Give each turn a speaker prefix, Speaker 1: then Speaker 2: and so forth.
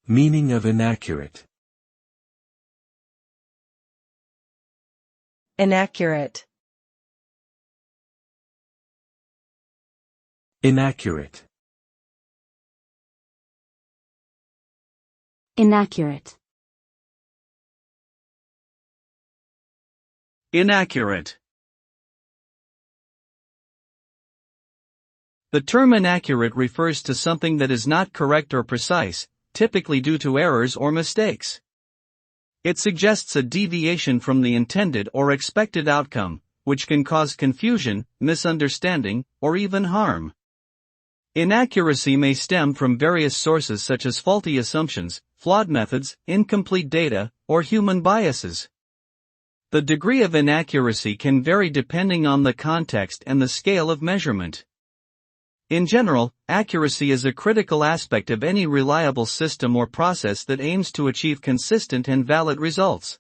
Speaker 1: Meaning of inaccurate.
Speaker 2: Inaccurate.
Speaker 1: Inaccurate.
Speaker 3: Inaccurate.
Speaker 4: Inaccurate. The term inaccurate refers to something that is not correct or precise, typically due to errors or mistakes. It suggests a deviation from the intended or expected outcome, which can cause confusion, misunderstanding, or even harm. Inaccuracy may stem from various sources such as faulty assumptions, flawed methods, incomplete data, or human biases. The degree of inaccuracy can vary depending on the context and the scale of measurement. In general, accuracy is a critical aspect of any reliable system or process that aims to achieve consistent and valid results.